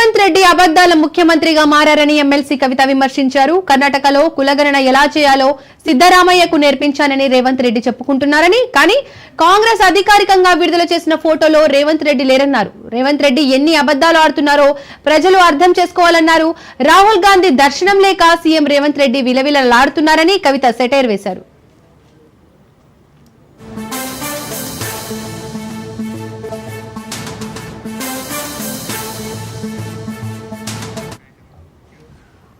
రేవంత్ రెడ్డి అబద్దాల ముఖ్యమంత్రిగా మారారని ఎమ్మెల్సీ కవిత విమర్శించారు. కర్ణాటకలో కులగణన ఎలా చేయాలో సిద్ధరామయ్యకు నేర్పించానని రేవంత్ రెడ్డి చెప్పుకుంటున్నారని, కానీ కాంగ్రెస్ అధికారికంగా విడుదల చేసిన ఫోటోలో రేవంత్ రెడ్డి లేరన్నారు. రేవంత్ రెడ్డి ఎన్ని అబద్దాలు ఆడుతున్నారో ప్రజలు అర్థం చేసుకోవాలన్నారు. రాహుల్ గాంధీ దర్శనం లేక సీఎం రేవంత్ రెడ్డి విలవిలలాడుతున్నారని కవిత సెటైర్ వేశారు.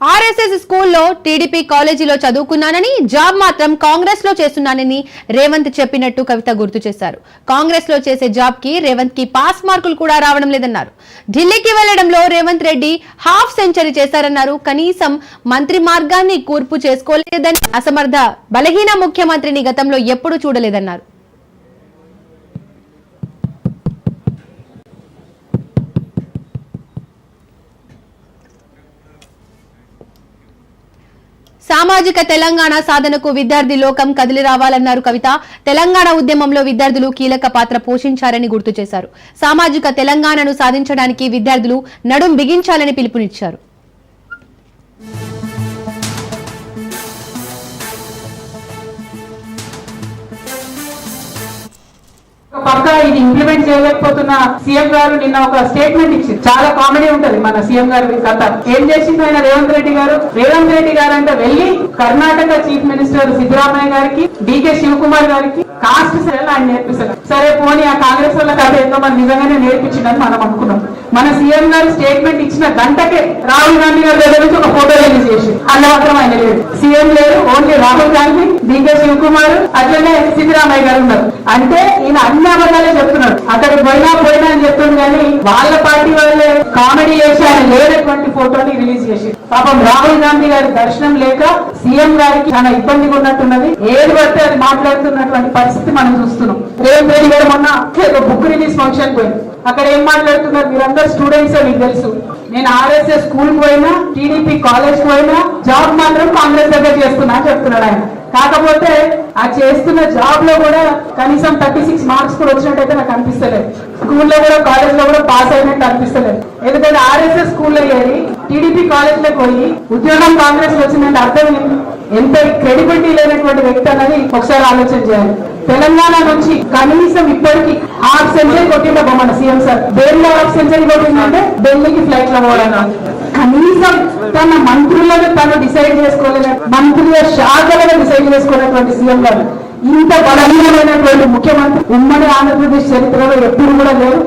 ఆర్ఎస్ఎస్ స్కూల్లో టీడీపీ కాలేజీలో చదువుకున్నానని, జాబ్ మాత్రం కాంగ్రెస్ లో చేస్తున్నానని రేవంత్ చెప్పినట్టు కవిత గుర్తు చేశారు. కాంగ్రెస్ లో చేసే జాబ్ కి రేవంత్ కి పాస్ మార్కులు కూడా రావడం లేదన్నారు. ఢిల్లీకి వెళ్లడంలో రేవంత్ రెడ్డి హాఫ్ సెంచరీ చేశారన్నారు. కనీసం మంత్రి మార్గాన్ని కూర్పు చేసుకోలేదని, అసమర్థ బలహీన ముఖ్యమంత్రిని గతంలో ఎప్పుడూ చూడలేదన్నారు. సామాజిక తెలంగాణ సాధనకు విద్యార్థి లోకం కదిలి రావాలన్నారు కవిత. తెలంగాణ ఉద్యమంలో విద్యార్థులు కీలక పాత్ర పోషించారని గుర్తు చేశారు. సామాజిక తెలంగాణను సాధించడానికి విద్యార్థులు నడుం బిగించాలని పిలుపునిచ్చారు. పక్క ఇది ఇంప్లిమెంట్ చేయలేకపోతున్న సీఎం గారు నిన్న ఒక స్టేట్మెంట్ ఇచ్చింది. చాలా కామెడీ ఉంటది మన సీఎం గారి కథ. ఏం చేసింది ఆయన రేవంత్ రెడ్డి గారు అంటే వెళ్లి కర్ణాటక చీఫ్ మినిస్టర్ సిద్ధరామయ్య గారికి, డికే శివకుమార్ గారికి కాస్ట్ సెల్ ఆయన నేర్పిస్తారు. సరే పోనీ ఆ కాంగ్రెస్ వాళ్ళ కథ ఏందో మనం నిజంగానే నేర్పించిందని మనం అనుకున్నాం. మన సీఎం గారు స్టేట్మెంట్ ఇచ్చిన గంటకే రాహుల్ గాంధీ గారి దగ్గర నుంచి ఒక ఫోటో రిలీజ్ చేసి అందులో మాత్రం ఆయన లేడు, సీఎం లేరు, ఓన్లీ రాహుల్ గాంధీ, డికే శివకుమార్, అట్లనే సిద్ధరామయ్య గారు ఉన్నారు. అంటే ఈయన అన్ని అబద్ధాలే చెప్తున్నాడు. అక్కడికి పోయినా అని చెప్తుంది, కానీ వాళ్ళ పార్టీ వాళ్ళే కామెడీ చేసి ఆయన లేనటువంటి ఫోటోని రిలీజ్ చేసి పాపం రాహుల్ గాంధీ గారి దర్శనం లేక సీఎం గారికి చాలా ఇబ్బందిగా ఉన్నట్టున్నది. ఏది పడితే అది మాట్లాడుతున్నటువంటి పరిస్థితి మనం చూస్తున్నాం. రేవంత్ రెడ్డి గారు మొన్న బుక్ రిలీజ్ ఫంక్షన్ పోయింది. అక్కడ ఏం మాట్లాడుతున్నారు, మీరందరూ స్టూడెంట్స్ మీకు తెలుసు. నేను ఆర్ఎస్ఎస్ స్కూల్ పోయినా, టీడీపీ కాలేజ్ పోయినా, జాబ్ మాత్రం కాంగ్రెస్ దగ్గర చేస్తున్నా చెప్తున్నాడు ఆయన. కాకపోతే ఆ చేస్తున్న జాబ్ లో కూడా కనీసం 36 మార్క్స్ కూడా వచ్చినట్టయితే నాకు అనిపిస్తలేదు. స్కూల్లో కూడా కాలేజ్ లో కూడా పాస్ అయినట్టు అనిపిస్తలేదు. ఎందుకంటే ఆర్ఎస్ఎస్ స్కూల్లో చేరి టీడీపీ కాలేజ్ లో పోయి ఉద్యోగం కాంగ్రెస్ వచ్చిందంటే అర్థం ఎంత క్రెడిబిలిటీ లేనటువంటి వ్యక్తి అన్నది ఒకసారి ఆలోచన చేయాలి. తెలంగాణ నుంచి కనీసం ఇప్పటికి హాఫ్ సెంచరీ కొట్టిండ మన సీఎం సార్. దేనిలో హాఫ్ సెంచరీ కొట్టిందంటే ఢిల్లీకి ఫ్లైట్ లో పోవడం. కనీసం తన మంత్రులను తను డిసైడ్ చేసుకోలేదు, మంత్రుల శాఖలను డిసైడ్ చేసుకోలేటువంటి సీఎం గారు. ఇంత బలహీనమైనటువంటి ముఖ్యమంత్రి ఉమ్మడి ఆంధ్రప్రదేశ్ చరిత్రలో ఎప్పుడు కూడా లేరు.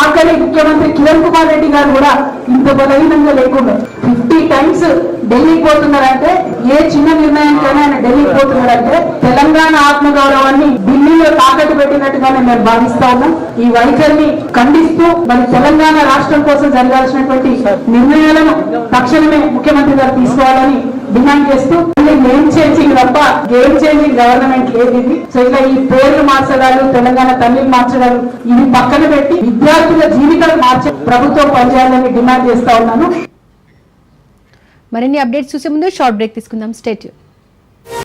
ఆఖరి ముఖ్యమంత్రి కిరణ్ కుమార్ రెడ్డి గారు కూడా ఇంత బలహీనంగా లేకుండా 50 టైమ్స్ ఢిల్లీకి పోతున్నారంటే, ఏ చిన్న నిర్ణయానికైనా ఆయన ఢిల్లీకి పోతున్నారంటే తెలంగాణ ఆత్మగౌరవాన్ని ఢిల్లీలో తాకట్టు పెట్టినట్టుగానే మేము భావిస్తా ఉన్నాం. ఈ వైఖరిని ఖండిస్తూ మరి తెలంగాణ రాష్ట్రం కోసం జరగాల్సినటువంటి నిర్ణయాలను తక్షణమే ముఖ్యమంత్రి గారు తీసుకోవాలని డిమాండ్ చేస్తూ, నేమ్ చేంజింగ్ తప్ప గేమ్ చేంజింగ్ గవర్నమెంట్ లేదు ఇది. సో ఇలా ఈ పేర్లు మార్చడాలు, తెలంగాణ తల్లిని మార్చడాలు ఇవి పక్కన పెట్టి విద్యార్థుల జీవితాలు మార్చే ప్రభుత్వం పనిచేయాలని డిమాండ్ చేస్తా ఉన్నాను. మరిన్ని అప్డేట్స్ చూసే ముందు షార్ట్ బ్రేక్ తీసుకుందాం. Stay tune.